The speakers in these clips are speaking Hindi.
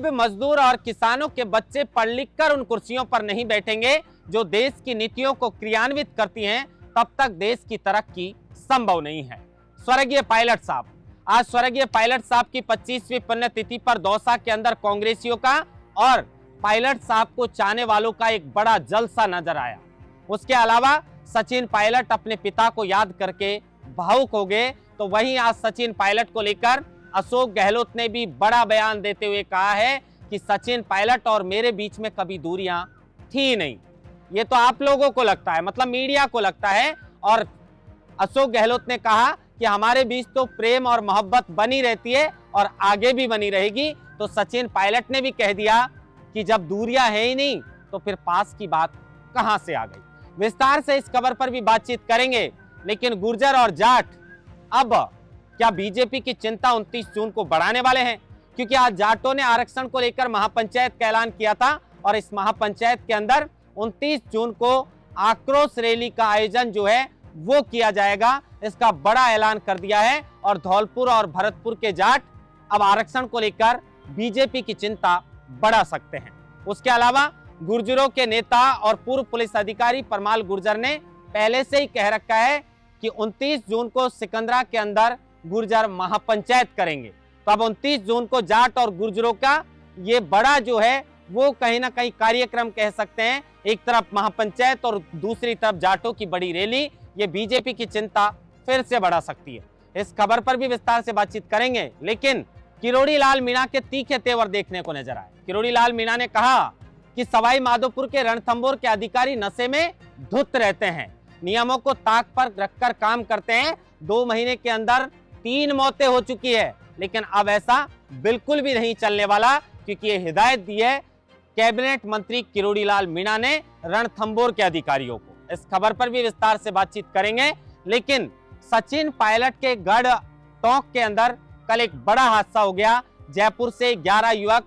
गरीब मजदूर और किसानों के बच्चे पढ़ लिख कर उन कुर्सियों पर नहीं बैठेंगे जो देश की नीतियों को क्रियान्वित करती हैं, तब तक देश की तरक्की संभव नहीं है। स्वर्गीय पायलट साहब, आज स्वर्गीय पायलट साहब की 25वीं पुण्यतिथि पर दौसा के अंदर कांग्रेसियों का और पायलट साहब को चाहने वालों का एक बड़ा जलसा नजर आया। उसके अलावा सचिन पायलट अपने पिता को याद करके भावुक हो गए, तो वहीं आज सचिन पायलट को लेकर अशोक गहलोत ने भी बड़ा बयान देते हुए कहा है कि सचिन पायलट और मेरे बीच में कभी दूरियां थी नहीं। ये तो आप लोगों को लगता है, मतलब मीडिया को लगता है, और अशोक गहलोत ने कहा कि हमारे बीच तो प्रेम और मोहब्बत बनी रहती है और आगे भी बनी रहेगी। तो सचिन पायलट ने भी कह दिया कि जब दूरियां है ही नहीं तो फिर पास की बात कहां से आ गई। विस्तार से इस खबर पर भी बातचीत करेंगे, लेकिन गुर्जर और जाट अब क्या बीजेपी की चिंता 29 जून को बढ़ाने वाले हैं? क्योंकि आज जाटों ने आरक्षण को लेकर महापंचायत का ऐलान किया था और इस महापंचायत के अंदर 29 जून को आक्रोश रैली का आयोजन जो है वो किया जाएगा, इसका बड़ा ऐलान कर दिया है। और धौलपुर और भरतपुर के जाट अब आरक्षण को लेकर बीजेपी की चिंता बढ़ा सकते हैं। उसके अलावा गुर्जरों के नेता और पूर्व पुलिस अधिकारी परमाल गुर्जर ने पहले से ही कह रखा है कि 29 जून को सिकंदरा के अंदर गुर्जर महापंचायत करेंगे। तो अब 29 जून को जाट और गुर्जरों का ये बड़ा जो है वो कहीं ना कहीं कार्यक्रम कह सकते हैं। एक तरफ महापंचायत और दूसरी तरफ जाटों की बड़ी रैली, ये बीजेपी की चिंता फिर से बढ़ा सकती है। इस खबर पर भी विस्तार से बातचीत करेंगे, लेकिन किरोड़ी लाल मीणा के तीखे तेवर देखने को नजर आए। किरोड़ी लाल मीणा ने कहा कि सवाई माधोपुर के रणथंभौर के अधिकारी नशे में धुत रहते हैं, नियमों को ताक पर रखकर काम करते हैं। 2 महीने के अंदर 3 मौतें हो चुकी है, लेकिन अब ऐसा बिल्कुल भी नहीं चलने वाला, क्योंकि ये हिदायत दी है कैबिनेट मंत्री किरोड़ी लाल मीणा ने रणथंभौर के अधिकारियों को। इस खबर पर भी विस्तार से बातचीत करेंगे, लेकिन सचिन पायलट के गढ़ टोंक के अंदर कल एक बड़ा हादसा हो गया। जयपुर से 11 युवक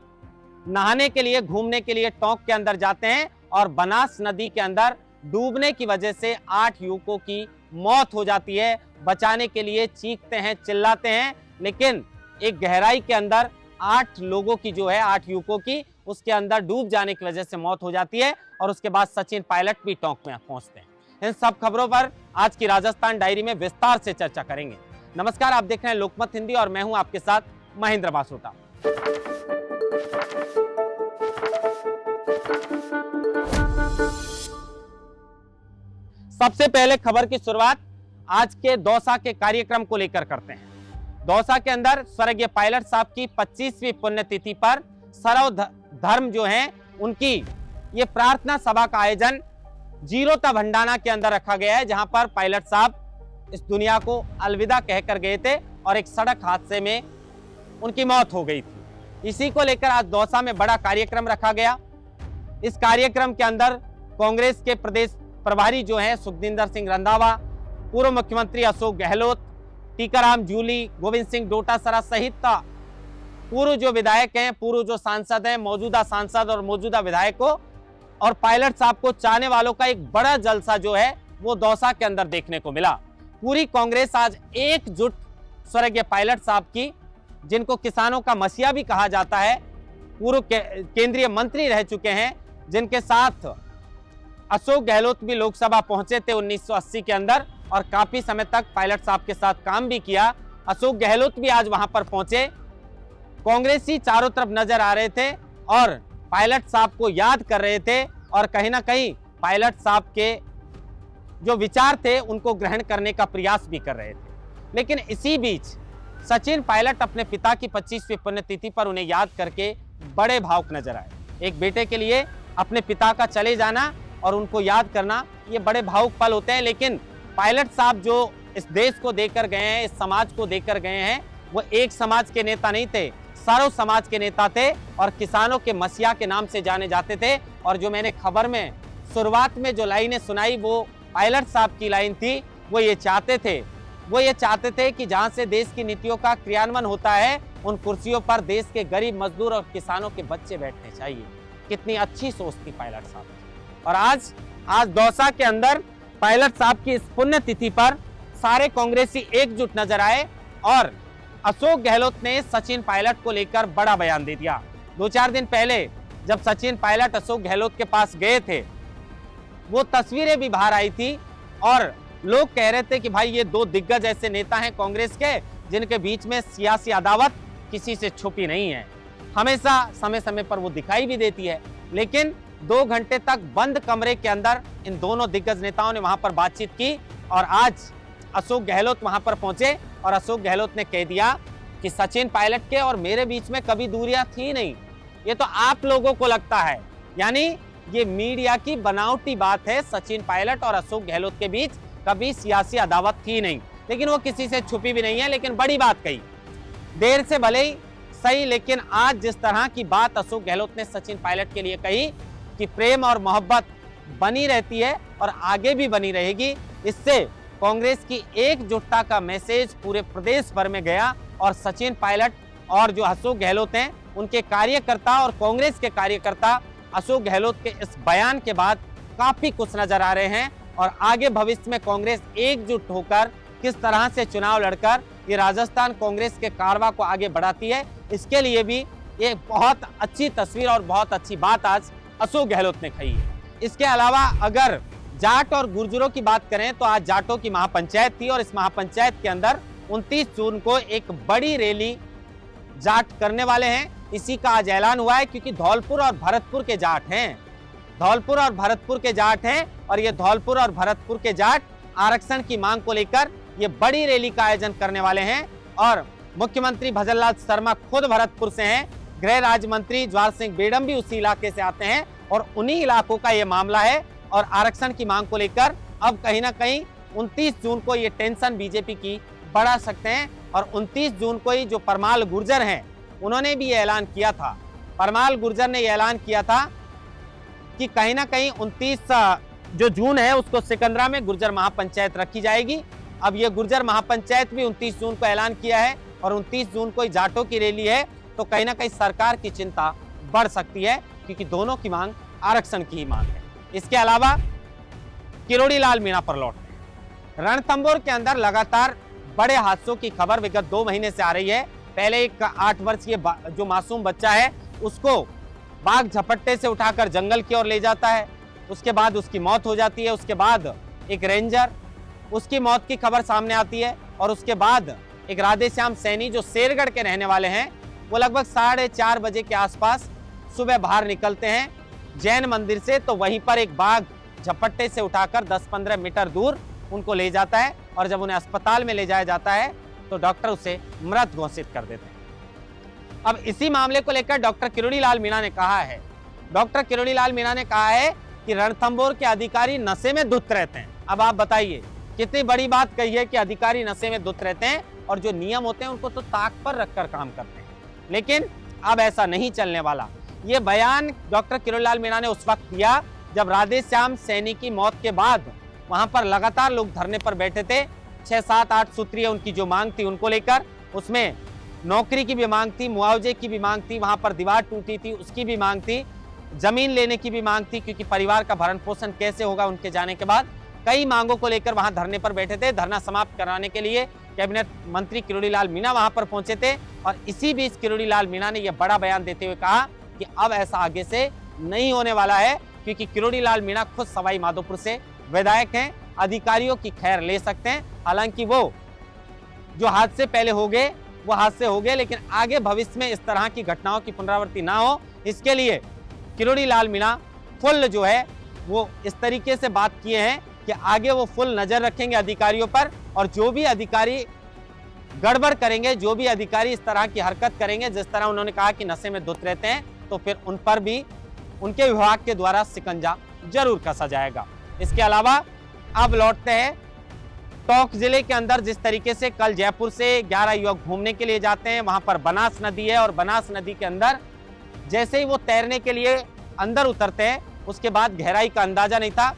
नहाने के लिए, घूमने के लिए टोंक के अंदर जाते हैं और बनास नदी के अंदर डूबने की वजह से 8 युवकों की मौत हो जाती है। बचाने के लिए चीखते हैं, चिल्लाते हैं, लेकिन एक गहराई के अंदर 8 लोगों की जो है, 8 युवकों की, उसके अंदर डूब जाने की वजह से मौत हो जाती है। और उसके बाद सचिन पायलट भी टोंक में पहुंचते हैं। इन सब खबरों पर आज की राजस्थान डायरी में विस्तार से चर्चा करेंगे। नमस्कार, आप देख रहे हैं लोकमत हिंदी और मैं हूं आपके साथ महेंद्र बासोटा। सबसे पहले खबर की शुरुआत आज के दौसा के कार्यक्रम को लेकर करते हैं। दौसा के अंदर स्वर्गीय पायलट साहब की 25वीं पुण्यतिथि पर सर्व धर्म जो हैं उनकी ये प्रार्थना सभा का आयोजन जीरोता भंडाना के अंदर रखा गया है, जहां पर पायलट साहब इस दुनिया को अलविदा कहकर गए थे और एक सड़क हादसे में उनकी मौत हो गई थी। इसी को लेकर आज दौसा में बड़ा कार्यक्रम रखा गया। इस कार्यक्रम के अंदर कांग्रेस के प्रदेश प्रभारी जो हैं सुखजिंदर सिंह रंधावा, पूर्व मुख्यमंत्री अशोक गहलोत, टीकाराम जूली, गोविंद सिंह डोटासरा सहित पूर्व जो विधायक हैं, पूर्व जो सांसद हैं, मौजूदा सांसद और मौजूदा विधायकों और पायलट साहब को चाहने वालों का एक बड़ा जलसा जो है वो दौसा के अंदर देखने को मिला। पूरी कांग्रेस आज एकजुट स्वर्गीय पायलट साहब की, जिनको किसानों का मसीहा भी कहा जाता है, पूर्व केंद्रीय मंत्री रह चुके हैं, जिनके साथ अशोक गहलोत भी लोकसभा पहुंचे थे 1980 के अंदर और काफी समय तक पायलट साहब के साथ काम भी किया। अशोक गहलोत भी आज वहां पर पहुंचे। कांग्रेसी चारों तरफ नजर आ रहे थे और पायलट साहब को याद कर रहे थे और कहीं ना कहीं पायलट साहब के जो विचार थे उनको ग्रहण करने का प्रयास भी कर रहे थे। लेकिन इसी बीच सचिन पायलट अपने पिता की 25वीं पुण्यतिथि पर उन्हें याद करके बड़े भावुक नजर आए। एक बेटे के लिए अपने पिता का चले जाना और उनको याद करना, ये बड़े भावुक पल होते हैं। लेकिन पायलट साहब जो इस देश को देकर गए हैं, इस समाज को देकर गए हैं, वो एक समाज के नेता नहीं थे, सर्व समाज के नेता थे और किसानों के मसीहा के नाम से जाने जाते थे। और जो मैंने खबर में शुरुआत में जो लाइनें सुनाई वो पायलट साहब की लाइन थी। वो ये चाहते थे कि जहां से देश की नीतियों का क्रियान्वयन होता है उन कुर्सियों पर देश के गरीब मजदूर और किसानों के बच्चे बैठने चाहिए। कितनी अच्छी सोच थी पायलट साहब की। और आज दौसा के अंदर पायलट साहब की इस पुण्यतिथि पर सारे कांग्रेसी एकजुट नजर आए और अशोक गहलोत ने सचिन पायलट को लेकर बड़ा बयान दे दिया। 2-4 दिन पहले जब सचिन पायलट अशोक गहलोत के पास गए थे, वो तस्वीरें भी बाहर आई थी और लोग कह रहे थे कि भाई ये दो दिग्गज ऐसे नेता हैं कांग्रेस के जिनके बीच में सियासी अदावत किसी से छुपी नहीं है। हमेशा समय समय पर वो दिखाई भी देती है, लेकिन 2 घंटे तक बंद कमरे के अंदर इन दोनों दिग्गज नेताओं ने वहां पर बातचीत की और आज अशोक गहलोत वहां पर पहुंचे और अशोक गहलोत ने कह दिया कि सचिन पायलट के और मेरे बीच में कभी दूरियां थी नहीं, ये तो आप लोगों को लगता है। यानी ये मीडिया की बनावटी बात है, सचिन पायलट और अशोक गहलोत के बीच कभी सियासी अदावत थी नहीं, लेकिन वो किसी से छुपी भी नहीं है। लेकिन बड़ी बात कही, देर से भले ही सही, लेकिन आज जिस तरह की बात अशोक गहलोत ने सचिन पायलट के लिए कही कि प्रेम और मोहब्बत बनी रहती है और आगे भी बनी रहेगी, इससे कांग्रेस की एकजुटता का मैसेज पूरे प्रदेश भर में गया और सचिन पायलट और जो अशोक गहलोत हैं उनके कार्यकर्ता और कांग्रेस के कार्यकर्ता अशोक गहलोत के इस बयान के बाद काफी खुश नजर आ रहे हैं और आगे भविष्य में कांग्रेस एकजुट होकर किस तरह से चुनाव लड़कर ये राजस्थान कांग्रेस के कारवा को आगे बढ़ाती है, इसके लिए भी ये बहुत अच्छी तस्वीर और बहुत अच्छी बात आज अशोक गहलोत ने कही है। इसके अलावा अगर जाट और गुर्जरों की बात करें तो आज जाटों की महापंचायत थी और इस महापंचायत के अंदर 29 जून को एक बड़ी रैली जाट करने वाले हैं। इसी का आज ऐलान हुआ है क्योंकि धौलपुर और भरतपुर के जाट हैं, धौलपुर और भरतपुर के जाट हैं और ये धौलपुर और भरतपुर के जाट आरक्षण की मांग को लेकर ये बड़ी रैली का आयोजन करने वाले हैं और मुख्यमंत्री भजनलाल शर्मा खुद भरतपुर से हैं, गृह राज्य मंत्री ज्वार सिंह बेडम भी उसी इलाके से आते हैं और उन्हीं इलाकों का ये मामला है और आरक्षण की मांग को लेकर अब कहीं ना कहीं 29 जून को ये टेंशन बीजेपी की बढ़ा सकते हैं और 29 जून को ही जो परमाल गुर्जर हैं उन्होंने भी ये ऐलान किया था, परमाल गुर्जर ने ये ऐलान किया था कि कहीं ना कहीं 29 जो जून है उसको सिकंदरा में गुर्जर महापंचायत रखी जाएगी। अब ये गुर्जर महापंचायत भी 29 जून को ऐलान किया है और 29 जून को ही जाटों की रैली है, तो कहीं ना कहीं सरकार की चिंता बढ़ सकती है क्योंकि दोनों की मांग आरक्षण की ही मांग है। इसके अलावा किरोड़ी लाल मीणा पर लौटते हैं। रणथंभौर के अंदर लगातार बड़े हादसों की खबर विगत 2 महीने से आ रही है। पहले एक 8 वर्षीय जो मासूम बच्चा है उसको बाघ झपट्टे से उठाकर जंगल की ओर ले जाता है, उसके बाद उसकी मौत हो जाती है। उसके बाद एक रेंजर, उसकी मौत की खबर सामने आती है और उसके बाद एक राधेश्याम सैनी जो शेरगढ़ के रहने वाले हैं वो लगभग 4:30 बजे के आसपास सुबह बाहर निकलते हैं जैन मंदिर से, तो वहीं पर एक बाघ झपट्टे से उठाकर 10-15 मीटर दूर उनको ले जाता है और जब उन्हें अस्पताल में ले जाया जाता है तो डॉक्टर उसे मृत घोषित कर देते हैं। अब इसी मामले को लेकर डॉक्टर किरोड़ी लाल मीणा ने कहा है, डॉक्टर किरोड़ी लाल मीणा ने कहा है कि रणथंभौर के अधिकारी नशे में धुत रहते हैं। अब आप बताइए कितनी बड़ी बात कही है कि अधिकारी नशे में धुत रहते हैं और जो नियम होते हैं उनको तो ताक पर रखकर काम करते हैं, लेकिन अब ऐसा नहीं चलने वाला। ये बयान डॉक्टर किरोड़ी लाल मीणा ने उस वक्त दिया जब राधेश्याम सैनी की मौत के बाद वहां पर लगातार लोग धरने पर बैठे थे। 6-7-8 सूत्रीय उनकी जो मांग थी उनको लेकर, उसमें नौकरी की भी मांग थी, मुआवजे की भी मांग थी, वहां पर दीवार टूटी थी उसकी भी मांग थी, जमीन लेने की भी मांग थी क्योंकि परिवार का भरण पोषण कैसे होगा उनके जाने के बाद। कई मांगों को लेकर वहां धरने पर बैठे थे। धरना समाप्त कराने के लिए कैबिनेट मंत्री किरोड़ी लाल मीणा वहां पर पहुंचे थे और इसी बीच किरोड़ी लाल मीणा ने यह बड़ा बयान देते हुए कहा कि अब ऐसा आगे से नहीं होने वाला है क्योंकि किरोड़ी लाल मीणा खुद सवाई माधोपुर से विधायक हैं, अधिकारियों की खैर ले सकते हैं। हालांकि वो जो हादसे पहले हो गए वो हादसे हो गए, लेकिन आगे भविष्य में इस तरह की घटनाओं की पुनरावृत्ति ना हो, इसके लिए किरोड़ी लाल मीणा फुल जो है वो इस तरीके से बात किए हैं कि आगे वो फुल नजर रखेंगे अधिकारियों पर और जो भी अधिकारी गड़बड़ करेंगे, जो भी अधिकारी इस तरह की हरकत करेंगे, जिस तरह उन्होंने कहा कि नशे में धुत रहते हैं, तो फिर उन पर भी उनके विभाग के द्वारा शिकंजा जरूर कसा जाएगा। इसके अलावा अब लौटते हैं टोंक जिले के अंदर। जिस तरीके से कल जयपुर से 11 युवक घूमने के लिए जाते हैं, वहां पर बनास नदी है और बनास नदी के अंदर जैसे ही वो तैरने के लिए अंदर उतरते हैं उसके बाद गहराई का अंदाजा नहीं था,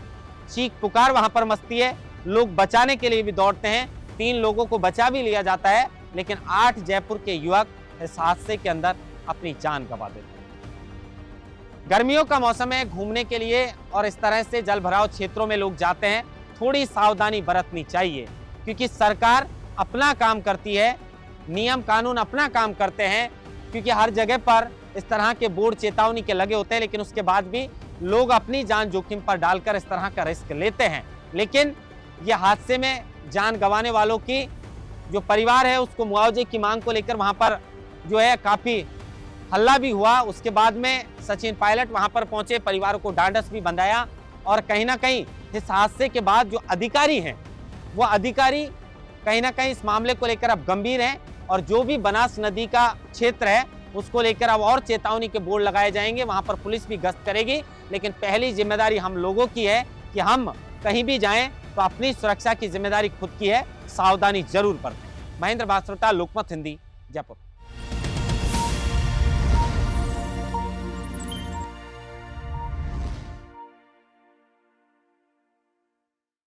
चीख पुकार वहां पर मचती है, लोग बचाने के लिए भी दौड़ते हैं, 3 लोगों को बचा भी लिया जाता है, लेकिन 8 जयपुर के युवक इस हादसे के अंदर अपनी जान गंवा देते हैं। गर्मियों का मौसम है, घूमने के लिए और इस तरह से जल भराव क्षेत्रों में लोग जाते हैं, थोड़ी सावधानी बरतनी चाहिए क्योंकि सरकार अपना काम करती है, नियम कानून अपना काम करते हैं, क्योंकि हर जगह पर इस तरह के बोर्ड चेतावनी के लगे होते हैं, लेकिन उसके बाद भी लोग अपनी जान जोखिम पर डालकर इस तरह का रिस्क लेते हैं। लेकिन ये हादसे में जान गंवाने वालों की जो परिवार है उसको मुआवजे की मांग को लेकर वहां पर जो है काफी हल्ला भी हुआ। उसके बाद में सचिन पायलट वहां पर पहुंचे, परिवार को ढांढस भी बंधाया और कहीं ना कहीं इस हादसे के बाद जो अधिकारी हैं वो अधिकारी कहीं ना कहीं इस मामले को लेकर अब गंभीर हैं और जो भी बनास नदी का क्षेत्र है उसको लेकर अब और चेतावनी के बोर्ड लगाए जाएंगे, वहां पर पुलिस भी गश्त करेगी। लेकिन पहली जिम्मेदारी हम लोगों की है कि हम कहीं भी जाएं तो अपनी सुरक्षा की जिम्मेदारी खुद की है, सावधानी जरूर बरतें। महेंद्र बासरोटा, लोकमत हिंदी, जयपुर।